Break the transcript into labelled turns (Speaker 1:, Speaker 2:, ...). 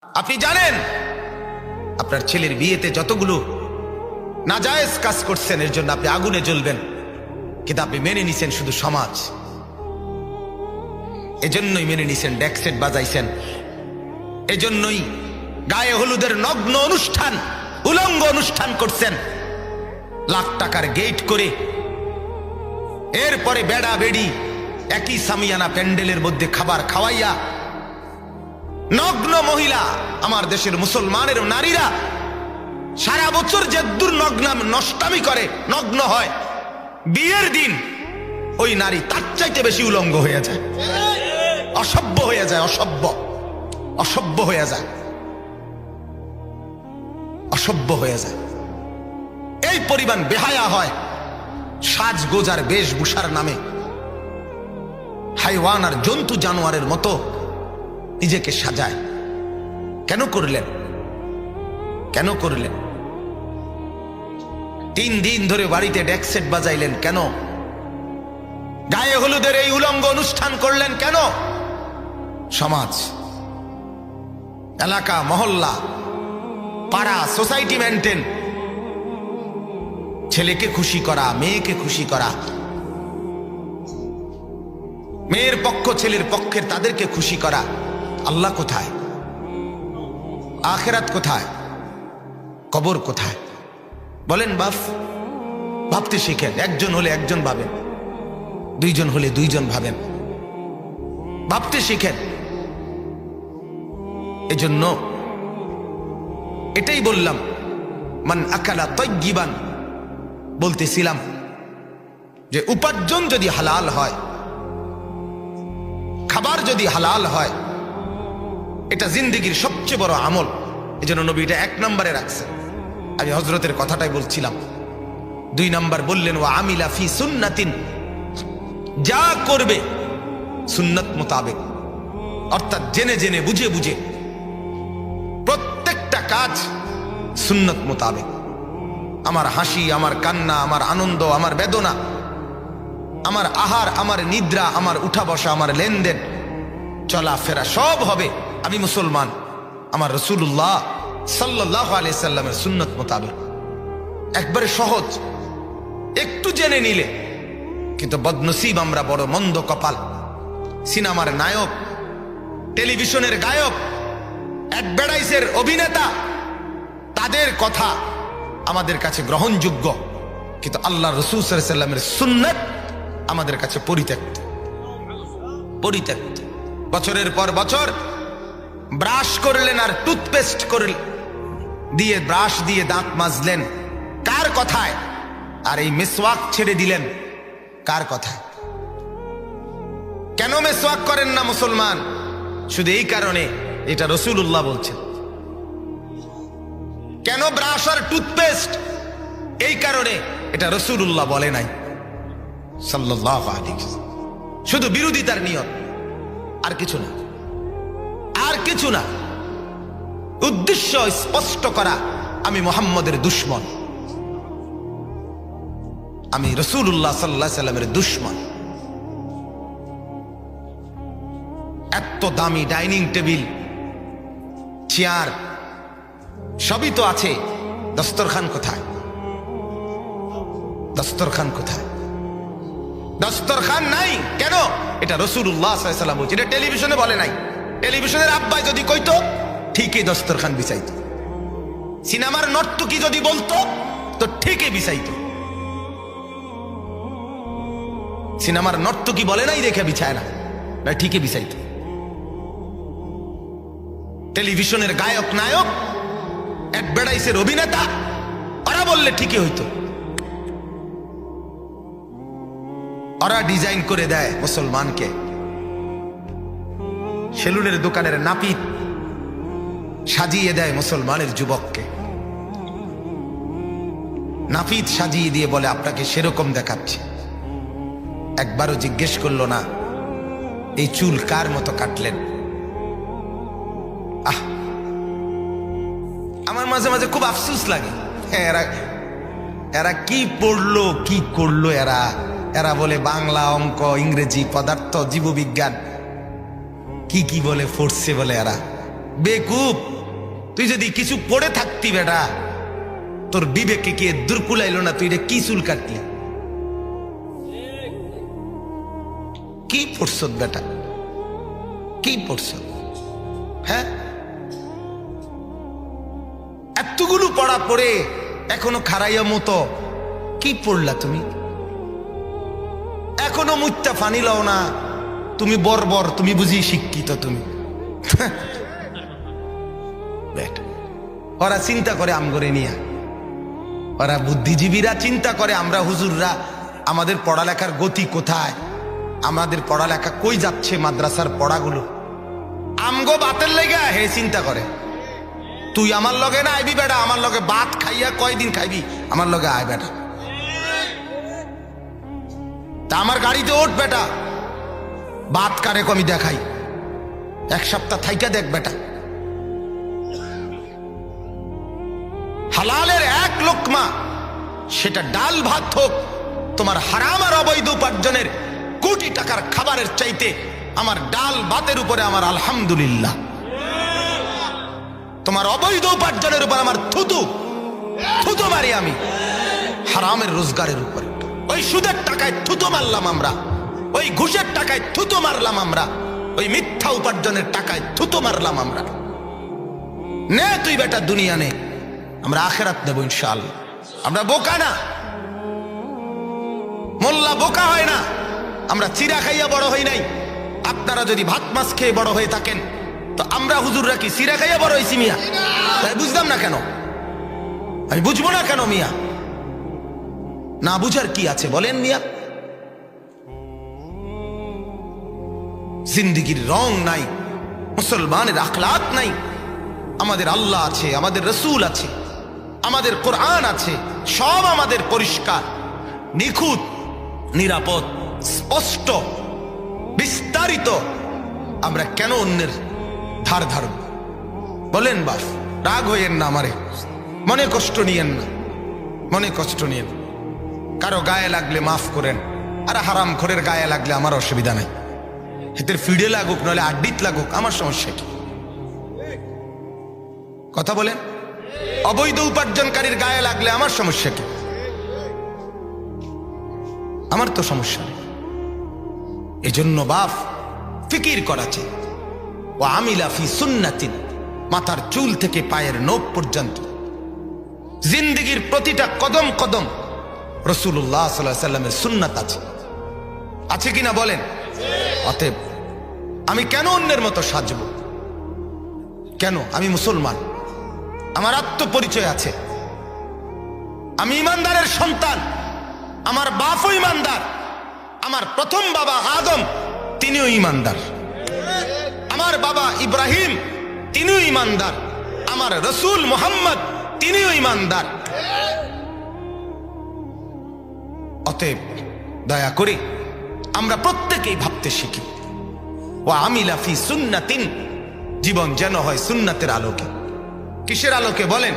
Speaker 1: আপনি জানেন আপনার ছেলের বিয়েতে যতগুলো নাজায়েজ কাজ করছেন এর জন্য আপনি আগুনে জ্বলবেন, কিন্তু আপনি মেনে নিছেন শুধু সমাজ। এজন্যই মেনে নিছেন, ডেকসেট বাজাইছেন, এজন্যই গায়ে হলুদের নগ্ন অনুষ্ঠান, উলঙ্গ অনুষ্ঠান করছেন লাখ টাকার গেট করে। এরপরে বেড়া বেড়ি একই সামিয়ানা প্যান্ডেলের মধ্যে খাবার খাওয়াইয়া নগ্ন মহিলা, আমার দেশের মুসলমানের নারীরা সারা বছর যে দুর্নগ্নাম নষ্টামি করে, নগ্ন হয়, বিয়ের দিন ওই নারী তার চাইতে বেশি উলঙ্গ হয়ে যায়, অসভ্য হয়ে যায়, অসভ্য হয়ে যায়, অসভ্য হয়ে যায়। এই পরিমাণ বেহায়া হয় সাজগোজার বেশভূষার নামে, হাইওয়ান আর জন্তু জানোয়ারের মতো নিজেকে সাজায়। কেন করলেন? কেন করলেন? 3 দিন ধরে বাড়িতে ডেকসেট বাজাইলেন কেন? গায়ে হলুদের এই উলঙ্গ অনুষ্ঠান করলেন কেন? সমাজ, এলাকা, মহল্লা, পাড়া, সোসাইটি মেনটেন, ছেলেকে খুশি করা, মেয়েকে খুশি করা, মেয়ের পক্ষ ছেলের পক্ষের তাদেরকে খুশি করা। আল্লাহ কোথায়? আখিরাত কোথায়? কবর কোথায়? বলেন বাপ, ভাবতে শিখেন। একজন হলে একজন ভাবেন, 2 জন হলে 2 জন ভাবেন, ভাবতে শিখেন। এজন্য এটাই বললাম, মান আকালা তাইয়িবান, বলতেছিলাম যে উপার্জন যদি হালাল হয়, খাবার যদি হালাল হয়, এটা জিন্দেগির সবচেয়ে বড় আমল। এজন্য নবী এটা 1 নম্বরে রাখছেন। আমি হযরতের কথাটাই বলছিলাম। 2 নম্বর বললেন ওয়া আমিলা ফি সুন্নাতিন, যা করবে সুন্নাত মোতাবেক, অর্থাৎ জেনে জেনে বুঝে বুঝে প্রত্যেকটা কাজ সুন্নাত মোতাবেক। আমার হাসি, আমার কান্না, আমার আনন্দ, আমার বেদনা, আমার আহার, আমার নিদ্রা, আমার উঠা বসা, আমার লেনদেন, চলাফেরা সব হবে আমি মুসলমান আমার রাসূলুল্লাহ সাল্লাল্লাহু আলাইহি সাল্লামের সুন্নাত মোতাবেক। একবারে সহজ, একটু জেনে নিলে। কিন্তু বদনসিব আমরা, বড় মন্দ কপাল। সিনেমার নায়ক, টেলিভিশনের গায়ক, অ্যাডভার্টাইজের অভিনেতা, তাদের কথা আমাদের কাছে গ্রহণযোগ্য, কিন্তু আল্লাহ রাসূল সাল্লাল্লাহু আলাইহি সাল্লামের সুন্নাত আমাদের কাছে পরিত্যক্ত। বছরের পর বছর ব্রাশ করলেন আর টুথপেস্ট করলেন, দিয়ে ব্রাশ দিয়ে দাঁত মাজলেন কার কথায়? আর এই মিসওয়াক ছেড়ে দিলেন কার কথায়? কেন মিসওয়াক করেন না মুসলমান? শুধু এই কারণে, এটা রাসূলুল্লাহ বলছেন। কেন ব্রাশ আর টুথপেস্ট? এই কারণে, এটা রাসূলুল্লাহ বলে নাই সাল্লাল্লাহু আলাইহি ওয়াসাল্লাম। শুধু বিরোধিতার নিয়ত, আর কিছু না, আর কিছু না। উদ্দেশ্য স্পষ্ট করা, আমি মুহাম্মদের দুশমন, আমি রাসূলুল্লাহ সাল্লাল্লাহু আলাইহি ওয়াসাল্লামের দুশমন। এত দামি ডাইনিং টেবিল, চেয়ার সবই তো আছে, দস্তরখান কোথায়? দস্তরখান কোথায়? দস্তরখান নাই কেন? এটা রাসূলুল্লাহ সাল্লাল্লাহু আলাইহি ওয়াসাল্লাম বলছে, এটা টেলিভিশনে বলে নাই। টেলিভিশনের আব্বাই যদি কইতো ঠিকই দস্তরখান বিছাইতো। সিনেমার নর্তকী যদি বলতো তো ঠিকই বিছাইতো। সিনেমার নর্তকী বলে নাই দেখে বিছায় না, ঠিকই বিছাইতো। টেলিভিশনের গায়ক নায়ক, অ্যাডভার্টাইজের অভিনেতা, ওরা বললে ঠিকই হইতো। ওরা ডিজাইন করে দেয় মুসলমানকে। সেলুনের দোকানের নাপিত সাজিয়ে দেয় মুসলমানের যুবককে। নাপিত সাজিয়ে দিয়ে বলে আপনাকে সেরকম দেখাচ্ছে। একবারও জিজ্ঞেস করলো না এই চুল কার মতো কাটলেন। আমার মাঝে মাঝে খুব আফসোস লাগে, এরা কি পড়লো, কি করলো এরা। এরা বলে বাংলা, অঙ্ক, ইংরেজি, পদার্থ, জীববিজ্ঞান, কি কি বলে পড়ছে বলে এরা। বেকুব, তুই যদি কিছু পড়ে থাকতি বেটা, তোর বিবেকে কে দুর্কুলাইল না, তুই রে কি চুল কাটলি? কি পড়ছ বেটা, কি পড়ছ? হ্যাঁ, এতগুলো পড়া পড়ে এখনো খারাইয়া মতো কি পড়লা তুমি? এখনো মুত্তা ফানি লাও না, তুমি বর্বর, তুমি বুঝি শিক্ষিত তুমি। ওরা চিন্তা করে আমগরে নিয়া, ওরা বুদ্ধিজীবীরা চিন্তা করে আমরা হুজুররা আমাদের পড়ালেখার গতি কোথায়, আমাদের পড়ালেখা কই যাচ্ছে, মাদ্রাসার পড়াগুলো আমগো বাতের লেগে হে চিন্তা করে। তুই আমার লগে না আইবি বেটা, আমার লগে ভাত খাইয়া কয়দিন খাইবি, আমার লগে আয় বেটা। তা আমার গাড়িতে ওঠ বেটা, ভাত কারে কমি দেখাই, এক সপ্তাহ থাইকা দেখ বেটা। হালালের এক লোকমা, সেটা ডাল ভাত হোক, তোমার হারাম আর অবৈধ উপার্জনের কোটি টাকার খাবারের চাইতে আমার ডাল ভাতের উপরে আমার আলহামদুলিল্লাহ। তোমার অবৈধ উপার্জনের উপর আমার থুতু থুতু মারি আমি, হারামের রোজগারের উপরে। ওই সুদের টাকায় থুতু মারলাম আমরা, ওই ঘুষের টাকায় থুতু মারলাম আমরা, ওই মিথ্যা উপার্জনের টাকায় থুতু মারলাম আমরা। নে তুই বেটা দুনিয়া নে, আমরা আখেরাত নেব ইনশাআল্লাহ। আমরা বোকা না, মোল্লা বোকা হয় না, আমরা চিরা খাইয়া বড় হই নাই। আপনারা যদি ভাত মাছ খেয়ে বড় হয়ে থাকেন, তো আমরা হুজুররা কি চিরা খাইয়া বড় হয়েছি মিয়া? তাই বুঝলাম না কেন, আমি বুঝবো না কেন মিয়া? না বুঝার কি আছে বলেন মিয়া? জিন্দিগির রং নাই, মুসলমানের আখলাক নাই। আমাদের আল্লাহ আছে, আমাদের রসুল আছে, আমাদের কোরআন আছে, সব আমাদের পরিষ্কার, নিখুঁত, নিরাপদ, স্পষ্ট, বিস্তারিত। আমরা কেন অন্যের ধার ধারব? বলেন বাস, রাগ হইয়েন না, আমারে মনে কষ্ট নিয়েন না, মনে কষ্ট নিয়েন। কারো গায়ে লাগলে মাফ করেন, আর হারাম খোরের গায়ে লাগলে আমার অসুবিধা নাই। হেতের ফিডে লাগুক নইলে আড্ডিত লাগুক, আমার সমস্যা কি? কথা বলেন। অবৈধ উপার্জনকারীর গায়ে লাগলে আমার সমস্যা কি? আমার তো সমস্যা নেই। এজন্য বাপ ফিকির করা চাই। ও আমিলা ফি সুন্নাতিন, মাথার চুল থেকে পায়ের নখ পর্যন্ত জিন্দেগির প্রতিটা কদম কদম রাসূলুল্লাহ সাল্লাল্লাহু আলাইহি ওয়াসাল্লামের সুন্নাত আছে, আছে কিনা বলেন? অতএব আমি কেন অন্যের মতো সাজব? কেন? আমি মুসলমান, আমার আত্মপরিচয় আছে, আমি ইমানদারের সন্তান, আমার বাপও ইমানদার, আমার প্রথম বাবা আদম তিনিও ইমানদার, আমার বাবা ইব্রাহিম তিনিও ইমানদার, আমার রসুল মুহাম্মদ তিনিও ইমানদার। অতএব দয়া করে আমরা প্রত্যেকেই ভাবতে শিখি, ও আমিলা ফি সুন্নাতিন, জীবন যেন হয় সুন্নাতের আলোকে। কিসের আলোকে বলেন?